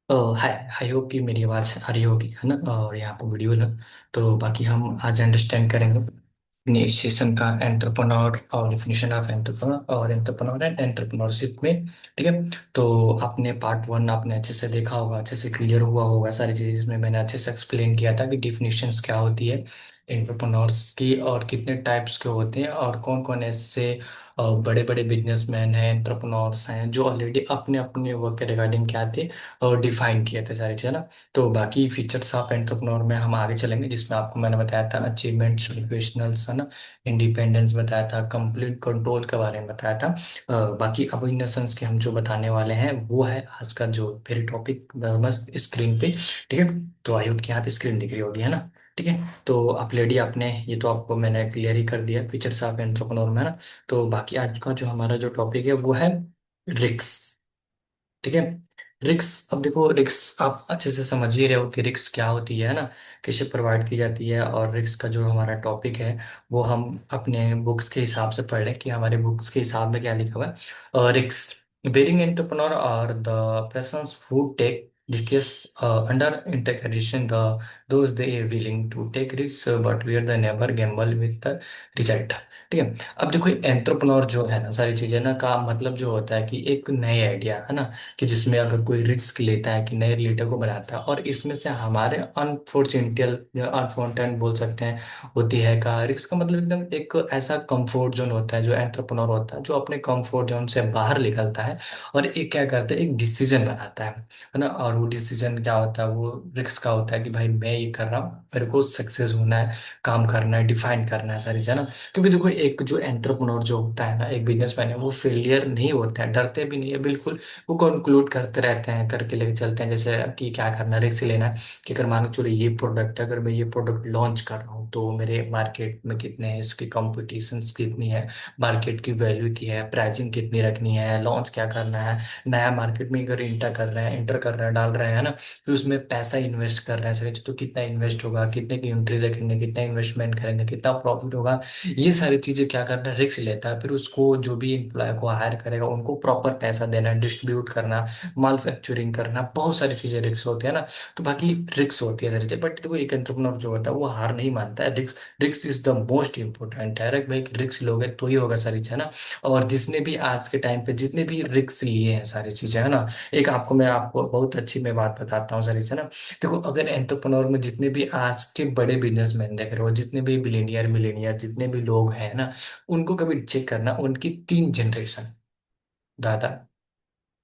Hi. I hope कि मेरी आवाज़ आ रही होगी, है ना। और यहाँ पर वीडियो ना, तो बाकी हम आज अंडरस्टैंड करेंगे अपने इस सेशन का एंटरप्रेन्योर और डिफिनेशन ऑफ एंटरप्रेन्योर और एंटरप्रेन्योर एंड एंटरप्रेन्योरशिप में। ठीक है। तो आपने पार्ट वन आपने अच्छे से देखा होगा, अच्छे से क्लियर हुआ होगा सारी चीज़ें, जिसमें मैंने अच्छे से एक्सप्लेन किया था कि डिफिनेशंस क्या होती है एंटरप्रेन्योर्स की, और कितने टाइप्स के होते हैं, और कौन कौन ऐसे बड़े बड़े बिजनेसमैन हैं, एंटरप्रेन्योर्स हैं जो ऑलरेडी अपने अपने वर्क के रिगार्डिंग क्या थे और डिफाइन किए थे सारी चीज़ें ना। तो बाकी फीचर्स ऑफ एंटरप्रेन्योर में हम आगे चलेंगे, जिसमें आपको मैंने बताया था अचीवमेंट्स, प्रोफेशनल्स, है ना, इंडिपेंडेंस बताया था, कंप्लीट कंट्रोल के बारे में बताया था। बाकी अब इन सेंस के हम जो बताने वाले हैं वो है आज का जो फिर टॉपिक, मस्त स्क्रीन पे। ठीक है। तो आई होप कि यहाँ पे स्क्रीन दिख रही होगी, है ना। ठीक है। तो आप लेडी आपने ये तो आपको मैंने क्लियर ही कर दिया फीचर्स ऑफ एंटरप्रेन्योर में, है ना। तो बाकी आज का जो हमारा जो टॉपिक है वो है रिक्स। ठीक है। रिक्स, अब देखो रिक्स आप अच्छे से समझ ही रहे हो कि रिक्स क्या होती है ना, कैसे प्रोवाइड की जाती है। और रिक्स का जो हमारा टॉपिक है वो हम अपने बुक्स के हिसाब से पढ़ लें कि हमारे बुक्स के हिसाब में क्या लिखा हुआ है। रिक्स बेरिंग एंटरप्रेन्योर और the persons who take risks under इंटरकरेशन the those they willing to take risk but where they never gamble with the result. ठीक है। अब देखो एंटरप्रेन्योर जो है ना, सारी चीजें ना का मतलब जो होता है कि एक नई आइडिया, है ना, कि जिसमें अगर कोई रिस्क लेता है कि नए रिलेटर को बनाता है, और इसमें से हमारे अनफॉर्चुनेटल अनफॉर्चुनेट बोल सकते हैं होती है का रिस्क का मतलब एकदम एक ऐसा कंफर्ट जोन होता है जो एंटरप्रेन्योर होता है, जो अपने कंफर्ट जोन से बाहर निकलता है और एक क्या करता है, एक डिसीजन बनाता है ना। और वो डिसीजन क्या होता है, वो रिस्क का होता है कि भाई मैं ये कर रहा हूँ, मेरे को सक्सेस होना है, काम करना है, डिफाइन करना है सारी चीज़ें ना। क्योंकि देखो एक जो एंटरप्रेन्योर जो होता है ना, एक बिजनेसमैन है, वो फेलियर नहीं होता है, डरते भी नहीं है बिल्कुल। वो कंक्लूड करते रहते हैं, करके लेके चलते हैं, जैसे कि क्या करना है, रिस्क लेना है कि अगर मान के चलो ये प्रोडक्ट है, अगर मैं ये प्रोडक्ट लॉन्च कर रहा हूँ तो मेरे मार्केट में कितने हैं, इसकी कॉम्पिटिशन कितनी है, मार्केट की वैल्यू की है, प्राइसिंग कितनी रखनी है, लॉन्च क्या करना है, नया मार्केट में अगर इंटर कर रहे हैं, डाल रहे हैं ना, फिर उसमें पैसा इन्वेस्ट कर रहे हैं सर, तो कितना इन्वेस्ट होगा, कितने की एंट्री रखेंगे, कितना इन्वेस्टमेंट करेंगे, कितना प्रॉफिट होगा, ये सारी चीजें क्या करना है, रिस्क लेता है। फिर उसको जो भी एम्प्लॉय को हायर करेगा उनको प्रॉपर पैसा देना, डिस्ट्रीब्यूट करना, मैन्युफैक्चरिंग करना, बहुत सारी चीजें रिस्क होती है ना। तो बाकी रिस्क होती है सारी चीजें, बट देखो एक एंटरप्रेन्योर जो होता है वो हार नहीं मानता है। Risk risk is the most important है। अरे भाई रिस्क लोगे तो ही होगा सारी चीजें ना। और जिसने भी आज के टाइम पे जितने भी रिस्क लिए हैं सारी चीजें, है ना, एक आपको मैं आपको बहुत अच्छी मैं बात बताता हूँ सारी चीजें ना। देखो अगर एंटरप्रेन्योर में जितने भी आज के बड़े बिजनेसमैन देख रहे हो, जितने भी बिलियनियर मिलेनियर जितने भी लोग हैं ना, उनको कभी चेक करना, उनकी तीन जनरेशन, दादा,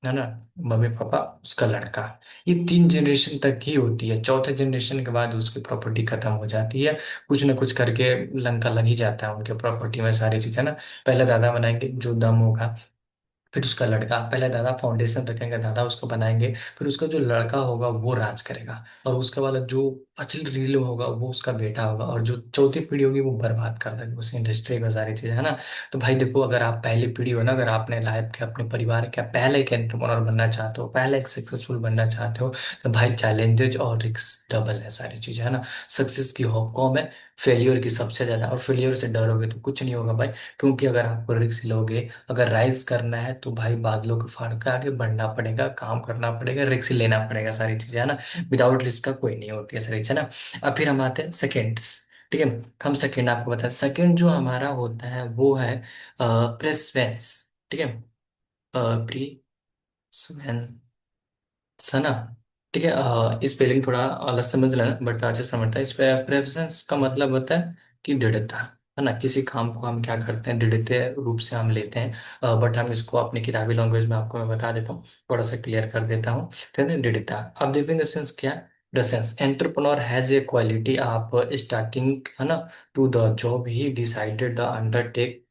है ना, मम्मी पापा, उसका लड़का, ये तीन जनरेशन तक ही होती है। चौथे जनरेशन के बाद उसकी प्रॉपर्टी खत्म हो जाती है, कुछ ना कुछ करके लंका लग ही जाता है उनके प्रॉपर्टी में सारी चीजें ना। पहले दादा बनाएंगे जो दम होगा, फिर उसका लड़का, पहले दादा फाउंडेशन रखेंगे, दादा उसको बनाएंगे, फिर उसका जो लड़का होगा वो राज करेगा, और उसके बाद जो अचल रील होगा वो उसका बेटा होगा, और जो चौथी पीढ़ी होगी वो बर्बाद कर देगी उस इंडस्ट्री को सारी चीजें, है ना। तो भाई देखो अगर आप पहली पीढ़ी हो ना, अगर आपने लाइफ के अपने परिवार का पहले एक एंटरप्रेन्योर बनना चाहते हो, पहले एक सक्सेसफुल बनना चाहते हो, तो भाई चैलेंजेस और रिस्क डबल है सारी चीजें, है ना। सक्सेस की होप कम है, फेलियर की सबसे ज्यादा, और फेलियर से डरोगे तो कुछ नहीं होगा भाई। क्योंकि अगर आपको रिस्क लोगे, अगर राइज करना है तो भाई बादलों को फाड़ के आगे बढ़ना पड़ेगा, काम करना पड़ेगा, रिस्क लेना पड़ेगा सारी चीजें, है ना। विदाउट रिस्क का कोई नहीं होती है सारी चीजें ना। अब फिर हम आते हैं सेकेंड्स। ठीक है। हम सेकंड आपको बताते हैं, सेकंड जो हमारा होता है वो है प्रेसवेंस। ठीक है। प्री सना। ठीक है। स्पेलिंग थोड़ा अलग समझ लेना, बट अच्छे से समझता है। इस पे प्रेफरेंस का मतलब होता है कि दृढ़ता, है ना। किसी काम को हम क्या करते हैं, दृढ़ता रूप से हम लेते हैं। बट हम इसको अपनी किताबी लैंग्वेज में आपको मैं बता देता हूँ, थोड़ा सा क्लियर कर देता हूँ। तो है ना, दृढ़ता। अब देखो इन द सेंस क्या, the sense entrepreneur has a quality of starting, है ना, to the job he decided the undertake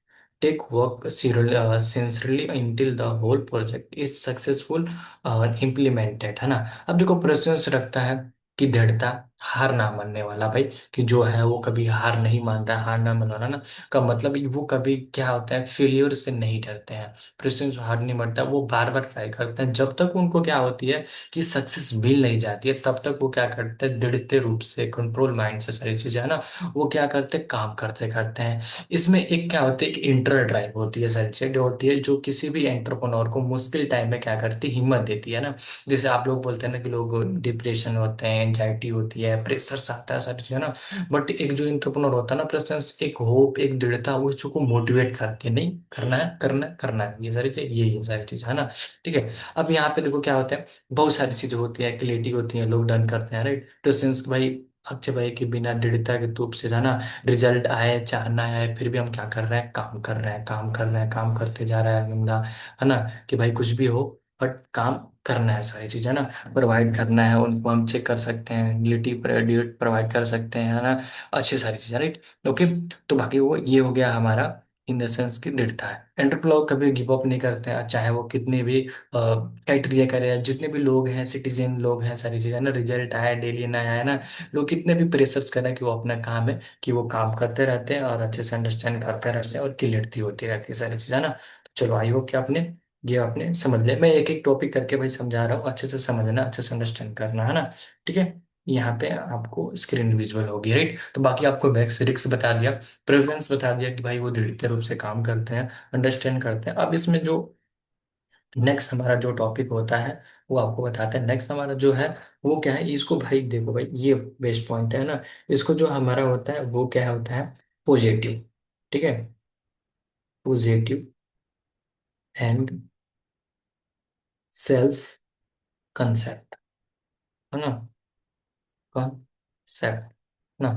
take work sincerely until the whole project is successful और इम्प्लीमेंटेड, है ना। अब देखो प्रश्न रखता है कि दृढ़ता, हार ना मानने वाला भाई, कि जो है वो कभी हार नहीं मान रहा। हार ना मानना ना का मतलब वो कभी क्या होता है, फेलियर से नहीं डरते हैं। प्रेसिडेंट हार नहीं मानता, वो बार बार ट्राई करते हैं। जब तक उनको क्या होती है कि सक्सेस मिल नहीं जाती है, तब तक वो क्या करते हैं, दृढ़ रूप से कंट्रोल माइंड से सारी चीजें है ना, वो क्या करते हैं, काम करते करते हैं। इसमें एक क्या होता है, इंटर ड्राइव होती है, सारी चीजें होती है जो किसी भी एंटरप्रेन्योर को मुश्किल टाइम में क्या करती है, हिम्मत देती है ना। जैसे आप लोग बोलते हैं ना कि लोग डिप्रेशन होते हैं, एंजाइटी होती है, प्रेशर आता है, सारी चीजें ना। बट एक जो इंटरप्रेन्योर होता है ना, प्रेशंस, एक होप, एक दृढ़ता, वो इसको मोटिवेट करती है, नहीं करना है, करना है, करना है, ये सारी चीज, ये सारी चीज है ना। ठीक है। अब यहाँ पे देखो क्या होता है, बहुत सारी चीजें होती है, क्लियरिटी होती है, लोग डन करते हैं, राइट। प्रेशंस भाई, अक्षय भाई के बिना दृढ़ता के तूप से था ना, रिजल्ट आए चाहना है, फिर भी हम क्या कर रहे हैं, काम कर रहे हैं, काम कर रहे हैं, काम करते जा रहा है बंदा, है ना। कि भाई कुछ भी हो, बट काम करना है, सारी चीजें ना प्रोवाइड करना है उनको, हम चेक कर सकते हैं, गिलिटी प्रोवाइड कर सकते हैं, है ना। अच्छी सारी चीजें, राइट। ओके। तो बाकी वो ये हो गया हमारा, इन द सेंस की दृढ़ता है। एंटरप्रेन्योर कभी गिव अप नहीं करते हैं, चाहे वो कितने भी क्राइटेरिया करे, जितने भी लोग हैं, सिटीजन लोग हैं, सारी चीजें ना, रिजल्ट आया, डेली ना आया ना, लोग कितने भी प्रेशर्स करें, कि वो अपना काम है, कि वो काम करते रहते हैं और अच्छे से अंडरस्टैंड करते रहते हैं, और क्लियरिटी होती रहती है, सारी चीजें ना। तो चलो, आई होप कि आपने ये आपने समझ लिया। मैं एक एक टॉपिक करके भाई समझा रहा हूँ, अच्छे से समझना, अच्छे से अंडरस्टैंड करना, है ना। ठीक है। यहाँ पे आपको स्क्रीन विजुअल होगी, राइट। तो बाकी आपको बैक्स रिक्स बता दिया, प्रेफरेंस बता दिया कि भाई वो दृढ़ रूप से काम करते हैं, अंडरस्टैंड करते हैं। अब इसमें जो नेक्स्ट हमारा जो टॉपिक होता है, वो आपको बताते हैं। नेक्स्ट हमारा जो है, वो क्या है, इसको भाई देखो भाई, ये बेस्ट पॉइंट है ना। इसको जो हमारा होता है, वो क्या होता है, पॉजिटिव। ठीक है। पॉजिटिव एंड सेल्फ कंसेप्ट, है ना। कंसेप्ट ना,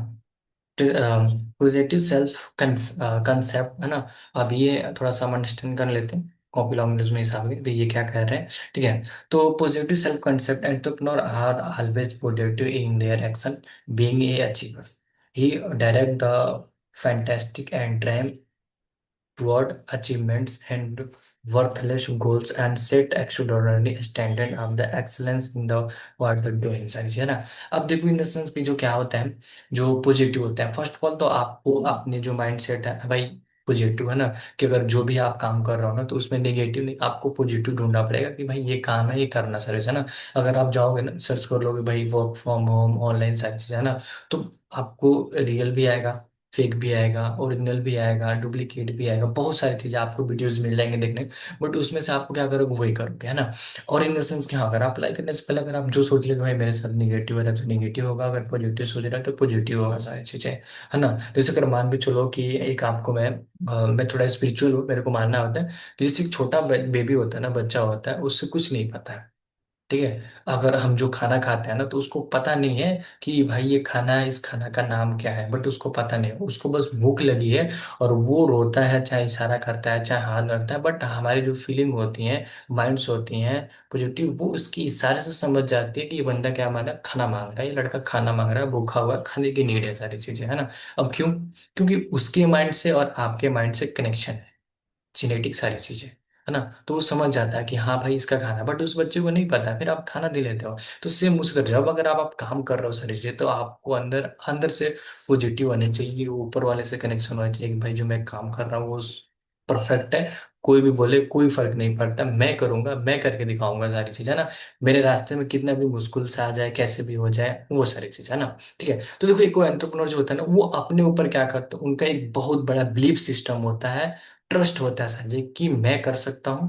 पॉजिटिव सेल्फ कंसेप्ट, है ना। अब ये थोड़ा सा हम अंडरस्टैंड कर लेते हैं, कॉपी लैंग्वेज में हिसाब से, तो ये क्या कह रहे हैं। ठीक है। तो positive self concept, entrepreneur are always positive in their action, being a achievers, he direct the fantastic and dream toward achievements and worthless goals and set extraordinary standard of the excellence in the what they're doing, सारी चीज़, है ना। अब देखो, in the sense की जो क्या होता है, जो पॉजिटिव होता है, फर्स्ट ऑफ ऑल तो आपको अपने जो माइंड सेट है भाई, पॉजिटिव, है ना। कि अगर जो भी आप काम कर रहे हो ना, तो उसमें नेगेटिव नहीं, आपको पॉजिटिव ढूंढना पड़ेगा, कि भाई ये काम है, ये करना सर्विस, है ना। अगर आप जाओगे ना, सर्च कर लोगे भाई, वर्क फ्रॉम होम, ऑनलाइन, सारी चीज़, है ना, तो आपको रियल भी आएगा, फेक भी आएगा, ओरिजिनल भी आएगा, डुप्लीकेट भी आएगा, बहुत सारी चीजें आपको वीडियोस मिल जाएंगे देखने। बट उसमें से आपको क्या करोगे, वही करोगे, है ना। और इन द सेंस कि हाँ, अगर आप अप्लाई करने से पहले अगर आप जो सोच ले कि भाई मेरे साथ निगेटिव हो रहा है, तो निगेटिव होगा, अगर पॉजिटिव सोच रहा है तो पॉजिटिव होगा, सारी चीजें, है ना। जैसे अगर मान भी चलो कि एक आपको मैं थोड़ा स्पिरिचुअल हूँ, मेरे को मानना होता है कि जैसे एक छोटा बेबी होता है ना, बच्चा होता है, उससे कुछ नहीं पता है। ठीक है। अगर हम जो खाना खाते हैं ना, तो उसको पता नहीं है कि भाई ये खाना है, इस खाना का नाम क्या है, बट उसको पता नहीं है, उसको बस भूख लगी है, और वो रोता है, चाहे इशारा करता है, चाहे हाथ करता है, बट हमारी जो फीलिंग होती है, माइंड्स होती हैं पॉजिटिव, वो उसकी इशारे से समझ जाती है कि ये बंदा क्या मांग रहा है, खाना मांग रहा है, ये लड़का खाना मांग रहा है, भूखा हुआ है, खाने की नीड है, सारी चीजें, है ना। अब क्यों, क्योंकि उसके माइंड से और आपके माइंड से कनेक्शन है, जेनेटिक, सारी चीजें, है ना। तो वो समझ जाता है कि हाँ भाई इसका खाना, बट उस बच्चे को नहीं पता, फिर आप खाना दे लेते हो। तो सेम उसी तरह, जब अगर आप काम कर रहे हो सारी चीजें, तो आपको अंदर अंदर से पॉजिटिव होनी चाहिए, ऊपर वाले से कनेक्शन होना चाहिए, कि भाई जो मैं काम कर रहा हूँ वो परफेक्ट है। कोई भी बोले कोई फर्क नहीं पड़ता, मैं करूंगा, मैं करके दिखाऊंगा, सारी चीज, है ना। मेरे रास्ते में कितना भी मुश्किल से आ जाए, कैसे भी हो जाए, वो सारी चीज, है ना। ठीक है। तो देखो, एक एंटरप्रेन्योर जो होता है ना, वो अपने ऊपर क्या करता है, उनका एक बहुत बड़ा बिलीफ सिस्टम होता है, ट्रस्ट होता है संजय, कि मैं कर सकता हूँ,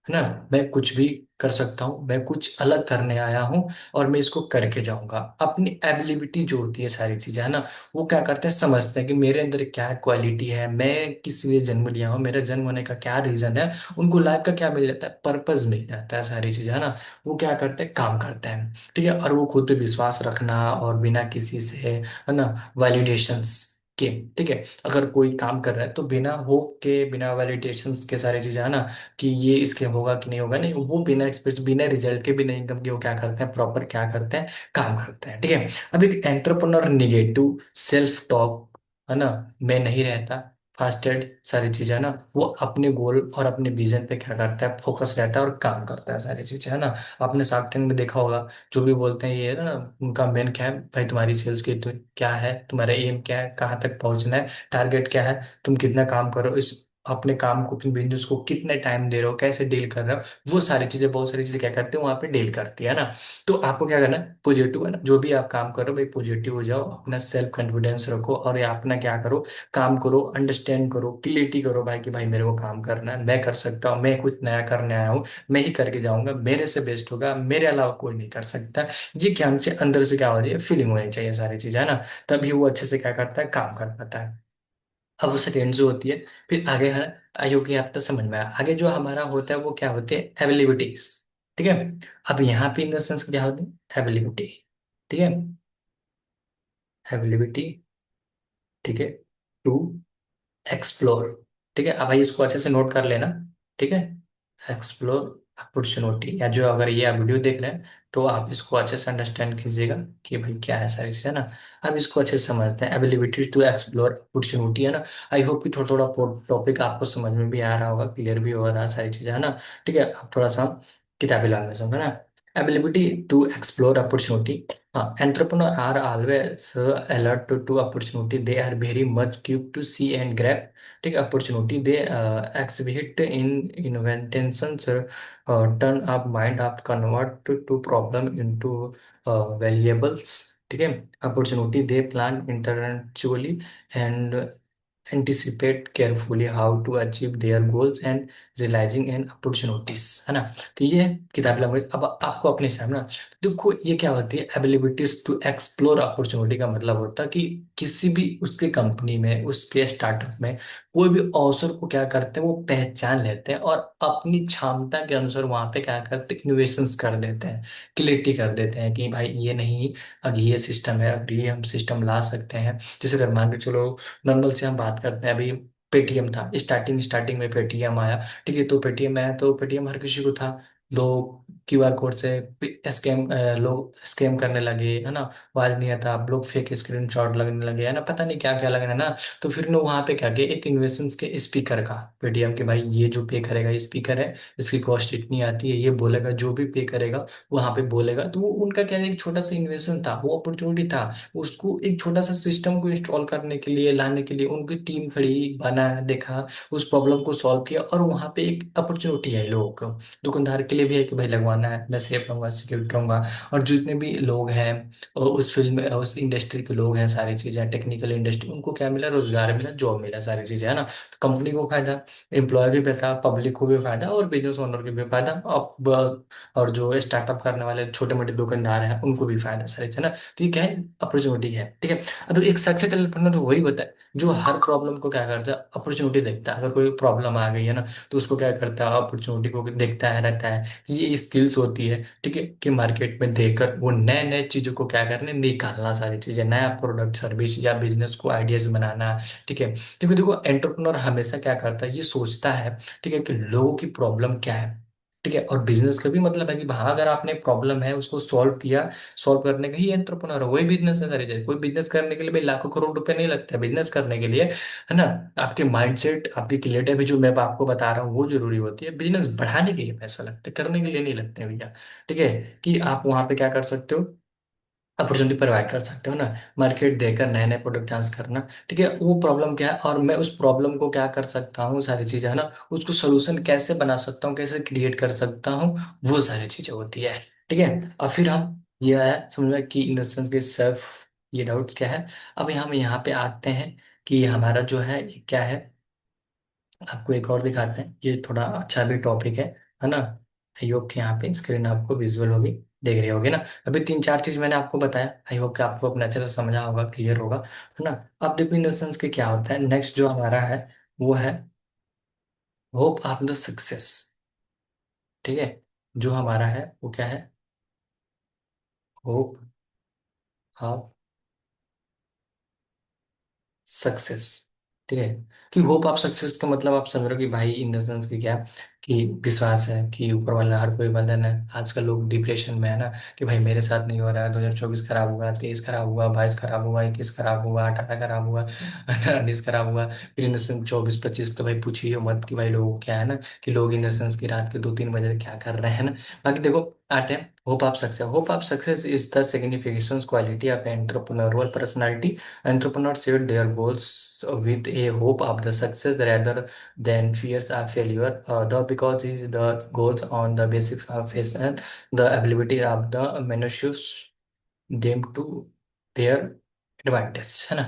है ना। मैं कुछ भी कर सकता हूँ, मैं कुछ अलग करने आया हूँ, और मैं इसको करके जाऊंगा। अपनी एबिलिटी जो होती है, सारी चीजें, है ना, वो क्या करते हैं, समझते हैं कि मेरे अंदर क्या क्वालिटी है, मैं किस लिए जन्म लिया हूँ, मेरा जन्म होने का क्या रीजन है। उनको लाइफ का क्या मिल जाता है, पर्पस मिल जाता है, सारी चीजें, है ना। वो क्या करते हैं, काम करते हैं। ठीक है। और वो खुद पे विश्वास रखना, और बिना किसी से, है ना, वैलिडेशंस के। ठीक है। अगर कोई काम कर रहा है, तो बिना होप के, बिना वैलिडेशंस के, सारी चीजें, है ना, कि ये इसके होगा कि नहीं होगा, नहीं, वो बिना एक्सपीरियंस, बिना रिजल्ट के, बिना इनकम के, वो क्या करते हैं, प्रॉपर क्या करते हैं, काम करते हैं। ठीक है। अब एक एंटरप्रेन्योर निगेटिव सेल्फ टॉक, है ना, मैं नहीं रहता, फास्टेड सारी चीजें है ना, वो अपने गोल और अपने विजन पे क्या करता है, फोकस रहता है और काम करता है सारी चीजें है ना। आपने शार्क टैंक में देखा होगा, जो भी बोलते हैं ये है ना, उनका मेन क्या है भाई, तुम्हारी सेल्स की तो क्या है, तुम्हारा एम क्या है, कहाँ तक पहुंचना है, टारगेट क्या है, तुम कितना काम करो इस अपने काम को, अपने बिजनेस को कितने टाइम दे रहे हो, कैसे डील कर रहे हो, वो सारी चीजें, बहुत सारी चीजें क्या करते हैं वहां पे डील करती है ना। तो आपको क्या करना है, पॉजिटिव है ना, जो भी आप काम करो भाई पॉजिटिव हो जाओ, अपना सेल्फ कॉन्फिडेंस रखो, और ये अपना क्या करो, काम करो, अंडरस्टैंड करो, क्लियरिटी करो भाई कि भाई मेरे को काम करना है, मैं कर सकता हूँ, मैं कुछ नया करने आया हूँ, मैं ही करके जाऊंगा, मेरे से बेस्ट होगा, मेरे अलावा कोई नहीं कर सकता। ये ज्ञान से अंदर से क्या हो रही है, फीलिंग होनी चाहिए सारी चीजें है ना, तभी वो अच्छे से क्या करता है, काम कर पाता है। अब वो सेकेंड जो होती है, फिर आगे है, आई होप कि आप तो समझ में आया, आगे जो हमारा होता है वो क्या होते हैं, अवेलेबिलिटीज। ठीक है। अब यहाँ पे इन द सेंस क्या होती है, अवेलेबिलिटी। ठीक है, अवेलेबिलिटी। ठीक है, टू एक्सप्लोर। ठीक है, अब भाई इसको अच्छे से नोट कर लेना। ठीक है, एक्सप्लोर अपॉर्चुनिटी, या जो अगर ये आप वीडियो देख रहे हैं तो आप इसको अच्छे से अंडरस्टैंड कीजिएगा कि भाई क्या है सारी चीज़ है ना। अब इसको अच्छे से समझते हैं, एबिलिटी टू एक्सप्लोर अपॉर्चुनिटी है ना। आई होप कि थोड़ा थोड़ा टॉपिक आपको समझ में भी आ रहा होगा, क्लियर भी हो रहा है सारी चीज़ें है ना। ठीक है, अब थोड़ा सा किताबी लैंग्वेज में समझना, ability to explore opportunity. Entrepreneurs are always alert to opportunity. They are very much quick to see and grab take opportunity. They exhibit in inventions, turn up mind up, convert to problem into valuables. ठीक है, opportunity they plan intellectually and anticipate carefully how to achieve their goals and realizing an opportunities है ना। तो ये है किताबी language. अब आपको अपने सामने ना, देखो ये क्या होती है, एबिलिटीज टू एक्सप्लोर अपॉर्चुनिटी का मतलब होता है कि किसी भी उसके कंपनी में, उसके स्टार्टअप में कोई भी अवसर को क्या करते हैं, वो पहचान लेते हैं और अपनी क्षमता के अनुसार वहां पे क्या करते हैं, इनोवेशंस कर देते हैं, क्लियरिटी कर देते हैं कि भाई ये नहीं, अब ये सिस्टम है, अब ये हम सिस्टम ला सकते हैं। जैसे अगर मान के चलो, नॉर्मल से हम बात करते हैं, अभी पेटीएम था, स्टार्टिंग स्टार्टिंग में पेटीएम आया। ठीक है, तो पेटीएम आया तो पेटीएम हर किसी को था। लोग क्यूआर कोड से स्कैम, लोग स्कैम करने लगे है ना, आवाज नहीं आता, अब लोग फेक स्क्रीनशॉट लगने लगे है ना, पता नहीं क्या क्या लगने ना। तो फिर ने वहां पे क्या किया, एक इन्वेस्टमेंट के स्पीकर का, पेटीएम के भाई ये जो पे करेगा ये स्पीकर है, इसकी कॉस्ट इतनी आती है, ये बोलेगा, जो भी पे करेगा वहां पे बोलेगा। तो वो उनका क्या है, एक छोटा सा इन्वेस्टमेंट था, वो अपॉर्चुनिटी था, उसको एक छोटा सा सिस्टम को इंस्टॉल करने के लिए, लाने के लिए उनकी टीम खड़ी, बना, देखा, उस प्रॉब्लम को सॉल्व किया, और वहां पे एक अपॉर्चुनिटी है लोगों को। दुकानदार के लिए भी है कि भाई लगवाना है, मैं सेफ रहूंगा, सिक्योर रहूंगा। और जितने भी लोग हैं और उस फील्ड में, उस इंडस्ट्री के लोग हैं, सारी चीजें टेक्निकल इंडस्ट्री, उनको क्या मिला, रोजगार मिला, जॉब मिला, सारी चीजें है ना। तो कंपनी को फायदा, एम्प्लॉय भी फायदा, पब्लिक को भी फायदा, और बिजनेस ओनर को भी फायदा। अब और जो स्टार्टअप करने वाले छोटे मोटे दुकानदार हैं उनको भी फायदा, सारी है ना। तो ये क्या है, अपॉर्चुनिटी है। ठीक है, अब एक सक्सेस एंटरप्रेन्योर तो वही होता है जो हर प्रॉब्लम को क्या करता है, अपॉर्चुनिटी देखता है। अगर कोई प्रॉब्लम आ गई है ना, तो उसको क्या करता है, अपॉर्चुनिटी को देखता है, रहता है। ये स्किल्स होती है, ठीक है, कि मार्केट में देखकर वो नए नए चीजों को क्या करने, निकालना, सारी चीजें, नया प्रोडक्ट सर्विस या बिजनेस को आइडियाज बनाना। ठीक है, देखो देखो एंटरप्रेन्योर हमेशा क्या करता है, ये सोचता है, ठीक है, कि लोगों की प्रॉब्लम क्या है। ठीक है, और बिजनेस का भी मतलब है कि हाँ अगर आपने प्रॉब्लम है उसको सॉल्व किया, सॉल्व करने का ही एंटरप्रेन्योर है, वही बिजनेस है सारी चीज। कोई बिजनेस करने के लिए भाई लाखों करोड़ रुपए नहीं लगता है बिजनेस करने के लिए, है ना। आपके माइंडसेट, आपकी क्लियरिटी भी, जो मैं आपको बता रहा हूँ वो जरूरी होती है। बिजनेस बढ़ाने के लिए पैसा लगता है, करने के लिए नहीं लगते हैं भैया। ठीक है, कि आप वहां पे क्या कर सकते हो, अपॉर्चुनिटी प्रोवाइड कर सकते हो ना, मार्केट देकर नए नए प्रोडक्ट लॉन्च करना। ठीक है, वो प्रॉब्लम क्या है और मैं उस प्रॉब्लम को क्या कर सकता हूँ, सारी चीजें है ना, उसको सोल्यूशन कैसे बना सकता हूँ, कैसे क्रिएट कर सकता हूँ, वो सारी चीजें होती है। ठीक है, और फिर हम, ये है समझ में कि इंडस्ट्री के सेल्फ, ये डाउट्स क्या है। अब हम यहाँ पे आते हैं कि हमारा जो है ये क्या है, आपको एक और दिखाते हैं, ये थोड़ा अच्छा भी टॉपिक है ना। आई होप कि यहाँ पे स्क्रीन आपको विजुअल होगी, देख रही होगी ना। अभी तीन चार चीज मैंने आपको बताया, आई होप कि आपको अपने अच्छे से समझा होगा, क्लियर होगा, है ना। अब देखो इन द सेंस के क्या होता है, नेक्स्ट जो हमारा है वो है होप ऑफ द सक्सेस। ठीक है, जो हमारा है वो क्या है, होप ऑफ सक्सेस। ठीक है, कि होप ऑफ सक्सेस का मतलब आप समझ रहे हो कि भाई इन द सेंस की क्या है, कि विश्वास है कि ऊपर वाला हर कोई बंधन है। आजकल लोग डिप्रेशन में है ना, कि भाई मेरे साथ नहीं हो रहा है, 2024 खराब हुआ, 23 खराब हुआ, 22 खराब हुआ, 21 खराब हुआ, 18 खराब हुआ, 19 खराब हुआ, फिर इन द सेंस 24 25 तो भाई पूछिए मत कि भाई लोग क्या है ना, कि लोग इन द सेंस की रात के 2 3 बजे क्या कर रहे हैं ना। बाकी देखो, आते हैं hope of success is the signification quality of entrepreneurial personality. Entrepreneur set their goals with a hope of the success rather than fears of failure. The because is the goals on the basics of faith and the ability of the manuscripts them to their advantage है ना।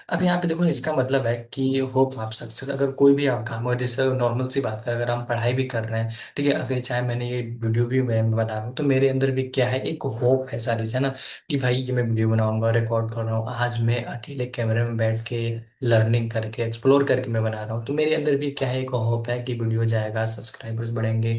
अब यहाँ पे देखो, इसका मतलब है कि होप आप सक्सेस, अगर कोई भी आप काम, और जैसे नॉर्मल सी बात करें, अगर हम पढ़ाई भी कर रहे हैं, ठीक है, अगर चाहे मैंने ये वीडियो भी मैं बता रहा हूँ, तो मेरे अंदर भी क्या है, एक होप है सारी, है ना, कि भाई ये मैं वीडियो बनाऊंगा, रिकॉर्ड कर रहा हूँ, आज मैं अकेले कैमरे में बैठ के लर्निंग करके एक्सप्लोर करके मैं बना रहा हूँ, तो मेरे अंदर भी क्या है, एक होप है कि वीडियो जाएगा, सब्सक्राइबर्स बढ़ेंगे,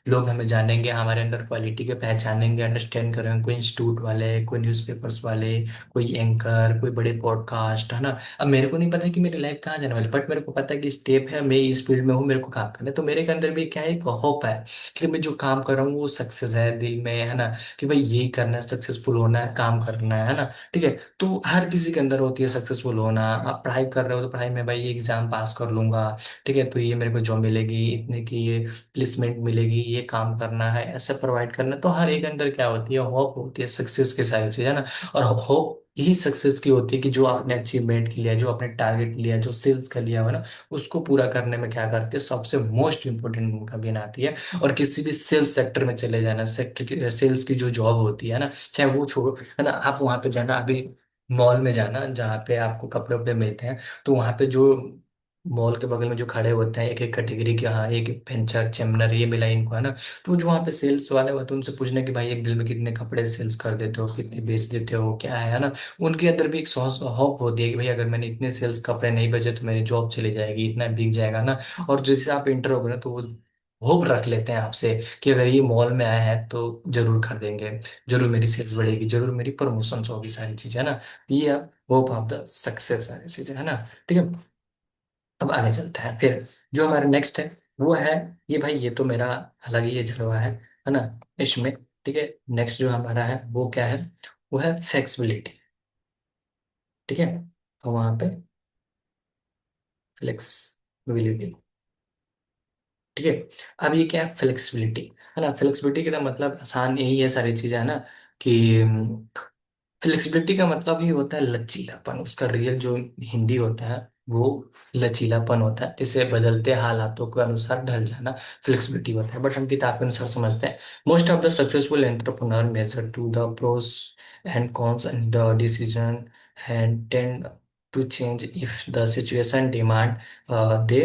लोग हमें जानेंगे, हमारे अंदर क्वालिटी के पहचानेंगे, अंडरस्टैंड करेंगे, कोई इंस्टीट्यूट वाले, कोई न्यूज़पेपर्स वाले, कोई एंकर, कोई बड़े पॉडकास्ट, है ना। अब मेरे को नहीं पता कि मेरी लाइफ कहाँ जाने वाली, बट मेरे को पता है कि स्टेप है, मैं इस फील्ड में हूँ, मेरे को काम करना है, तो मेरे के अंदर भी क्या है, एक होप है कि मैं जो काम कर रहा हूँ वो सक्सेस है दिल में, है ना, कि भाई यही करना है, सक्सेसफुल होना है, काम करना है ना। ठीक है, तो हर किसी के अंदर होती है सक्सेसफुल होना। आप पढ़ाई कर रहे हो तो पढ़ाई में भाई एग्जाम पास कर लूंगा, ठीक है, तो ये मेरे को जॉब मिलेगी, इतने की ये प्लेसमेंट मिलेगी, ये काम करना है, ऐसे प्रोवाइड करना है। तो हर एक अंदर क्या होती है, होप होती है सक्सेस की सारी चीज, है ना। और होप यही सक्सेस की होती है कि जो आपने अचीवमेंट के लिया, जो आपने टारगेट लिया, जो सेल्स का लिया हुआ है ना, उसको पूरा करने में क्या करती है, सबसे मोस्ट इंपोर्टेंट भूमिका भी आती है। और किसी भी सेल्स सेक्टर में चले जाना, सेक्टर की सेल्स की जो जॉब होती है ना, चाहे वो छोड़ो, है ना, आप वहां पे जाना, अभी मॉल में जाना जहाँ पे आपको कपड़े उपड़े मिलते हैं, तो वहां पे जो मॉल के बगल में जो खड़े होते हैं, एक एक कैटेगरी के, हाँ, एक एक पेंचर चेमनर ये मिला इनको, है ना, तो जो वहाँ पे सेल्स वाले होते हैं उनसे पूछना कि भाई एक दिन में कितने कपड़े सेल्स कर देते हो, कितने बेच देते हो, क्या है ना। उनके अंदर भी एक होप होती है कि भाई अगर मैंने इतने सेल्स कपड़े नहीं बेचे तो मेरी जॉब चली जाएगी, इतना बिक जाएगा ना। और जैसे आप इंटर हो गए ना, तो वो होप रख लेते हैं आपसे कि अगर ये मॉल में आए हैं तो जरूर खरीदेंगे, जरूर मेरी सेल्स बढ़ेगी, जरूर मेरी प्रमोशन होगी, सारी चीजें, है ना। ये आप होप ऑफ द सक्सेस सारी चीजें, है ना। ठीक है, अब आगे चलते हैं फिर। जो हमारा नेक्स्ट है वो है, ये भाई ये तो मेरा अलग ही ये झलवा है ना, इसमें। ठीक है, नेक्स्ट जो हमारा है वो क्या है, वो है फ्लेक्सिबिलिटी। ठीक है, और वहां पे फ्लेक्सिबिलिटी। ठीक है, अब ये क्या है, फ्लेक्सिबिलिटी, है ना। फ्लेक्सिबिलिटी का मतलब आसान यही है, सारी चीजें, है ना, कि फ्लेक्सिबिलिटी का मतलब ही होता है लचीलापन। उसका रियल जो हिंदी होता है वो लचीलापन होता है, जिसे बदलते हालातों के अनुसार ढल जाना फ्लेक्सिबिलिटी होता है। बट हम किताब के अनुसार समझते हैं। Most of the successful entrepreneur measure to the pros and cons and the decision and tend to change if the situation demand they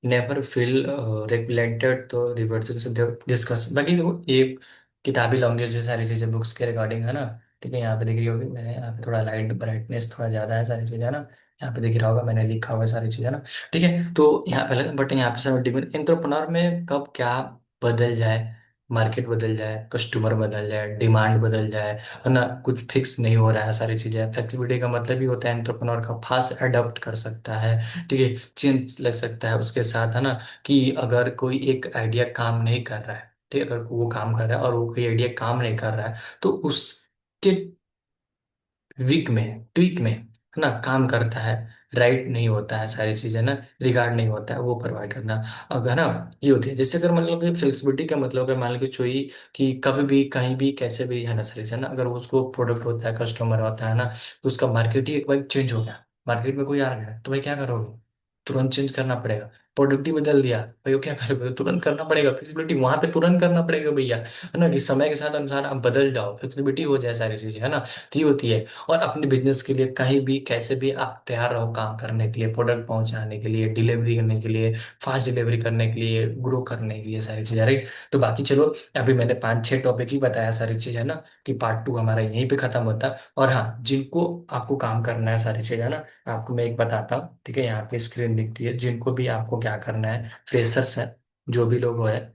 never feel regulated to reversal से डिस्कस। बाकी देखो, ये किताबी लॉन्ग्वेज जो सारी चीज़ें बुक्स के रिगार्डिंग, है ना। ठीक है, यहाँ पे दिख रही होगी, मैंने यहाँ पे थोड़ा लाइट ब्राइटनेस थोड़ा ज़्यादा है, सारी चीज़ें, है ना। यहाँ पे दिख रहा होगा मैंने लिखा हुआ है सारी चीज़ें, है ना। ठीक है, तो यहाँ पे बट यहाँ पे सब डिपेंड एंटरप्रेन्योर में कब क्या बदल जाए, मार्केट बदल जाए, कस्टमर बदल जाए, डिमांड बदल जाए, है ना, कुछ फिक्स नहीं हो रहा है, सारी चीज़ें। फ्लेक्सिबिलिटी का मतलब ही होता है एंटरप्रेन्योर का फास्ट अडॉप्ट कर सकता है, ठीक है, चेंज लग सकता है उसके साथ, है ना। कि अगर कोई एक आइडिया काम नहीं कर रहा है, ठीक है, अगर वो काम कर रहा है और वो कोई आइडिया काम नहीं कर रहा है, तो उसके वीक में ट्वीक में, है ना, काम करता है, राइट नहीं होता है, सारी चीजें ना, रिगार्ड नहीं होता है, वो प्रोवाइड करना। अगर ना, ये होती है, जैसे अगर मान लो कि फ्लेक्सिबिलिटी का मतलब, अगर मान लो कि कोई, कि कभी भी कहीं भी कैसे भी, है ना, सारी चीजें ना, अगर उसको प्रोडक्ट होता है, कस्टमर होता है ना, तो उसका मार्केट ही एक बार चेंज हो गया, मार्केट में कोई आ गया, तो भाई क्या करोगे, तुरंत चेंज करना पड़ेगा। प्रोडक्ट ही बदल दिया भाई, वो क्या करोगे, तुरंत करना पड़ेगा, फ्लेक्सिबिलिटी वहां पे तुरंत करना पड़ेगा भैया, है ना, कि समय के साथ अनुसार आप बदल जाओ, फ्लेक्सिबिलिटी हो जाए, सारी चीजें, है ना। तो ये होती है। और अपने बिजनेस के लिए कहीं भी कैसे भी आप तैयार रहो काम करने के लिए, प्रोडक्ट पहुंचाने के लिए, डिलीवरी करने के लिए, फास्ट डिलीवरी करने के लिए, ग्रो करने के लिए, सारी चीजें, राइट। तो बाकी चलो, अभी मैंने 5 6 टॉपिक ही बताया, सारी चीज, है ना, कि पार्ट 2 हमारा यहीं पे खत्म होता है। और हाँ, जिनको आपको काम करना है, सारी चीज, है ना, आपको मैं एक बताता हूँ, ठीक है, यहाँ पे स्क्रीन दिखती है, जिनको भी आपको क्या करना है, फ्रेशर्स है, जो भी लोग है,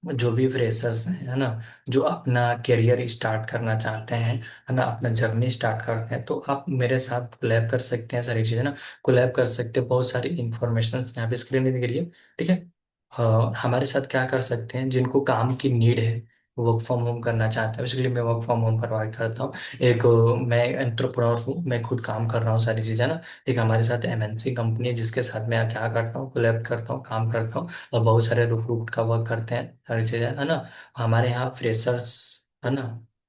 जो भी फ्रेशर्स हैं, है ना, जो अपना करियर स्टार्ट करना चाहते हैं, है ना, अपना जर्नी स्टार्ट करते हैं, तो आप मेरे साथ कोलैब कर सकते हैं, सारी चीज़ें ना, कोलैब कर सकते हैं। बहुत सारी इंफॉर्मेशन यहाँ पे स्क्रीन में दिख रही है, ठीक है। हमारे साथ क्या कर सकते हैं, जिनको काम की नीड है, वर्क फ्रॉम होम करना चाहते हैं, इसलिए मैं वर्क फ्रॉम होम प्रोवाइड करता हूँ। एक मैं एंटरप्रेन्योर हूँ, मैं खुद काम कर रहा हूँ सारी चीज़ें ना। एक हमारे साथ एमएनसी कंपनी है जिसके साथ मैं क्या करता हूँ, कोलैब करता हूँ, काम करता हूँ, और बहुत सारे रिक्रूट का वर्क करते हैं, सारी चीज़ें है ना। हमारे यहाँ फ्रेशर्स है ना,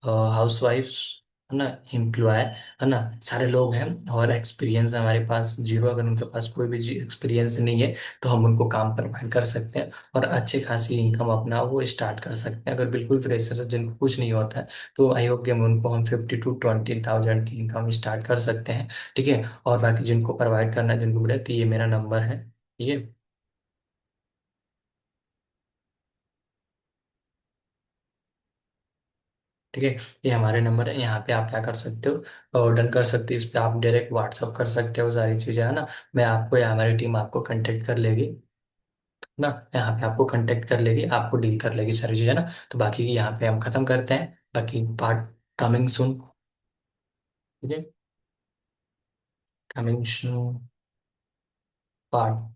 हाउस वाइफ्स है ना, एम्प्लॉय है ना, सारे लोग हैं। और एक्सपीरियंस हमारे पास जीरो, अगर उनके पास कोई भी एक्सपीरियंस नहीं है तो हम उनको काम प्रोवाइड कर सकते हैं, और अच्छे खासी इनकम अपना वो स्टार्ट कर सकते हैं। अगर बिल्कुल फ्रेशर है जिनको कुछ नहीं होता है, तो आई होप कि हम उनको हम 50 to 20,000 की इनकम स्टार्ट कर सकते हैं। ठीक है। और बाकी जिनको प्रोवाइड करना है, जिनको बोले, तो ये मेरा नंबर है। ठीक है। ठीक है। ये हमारे नंबर है, यहाँ पे आप क्या कर सकते हो, डन कर सकते हो, इस पे आप डायरेक्ट व्हाट्सअप कर सकते हो, सारी चीज़ें है ना। मैं आपको या हमारी टीम आपको कांटेक्ट कर लेगी ना, यहाँ पे आपको कांटेक्ट कर लेगी, आपको डील कर लेगी सारी चीज़ें ना। तो बाकी यहाँ पे हम खत्म करते हैं, बाकी पार्ट कमिंग सून। ठीक है। Coming soon part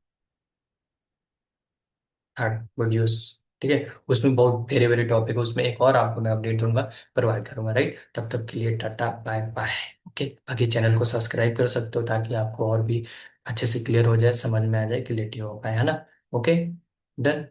third videos. ठीक है। उसमें बहुत वेरे वेरे टॉपिक है, उसमें एक और आपको मैं अपडेट दूंगा, प्रोवाइड करूंगा, राइट। तब तक के लिए टाटा बाय बाय। ओके। बाकी चैनल को सब्सक्राइब कर सकते हो ताकि आपको और भी अच्छे से क्लियर हो जाए, समझ में आ जाए, क्लियरिटी हो पाए, है ना। ओके। डन।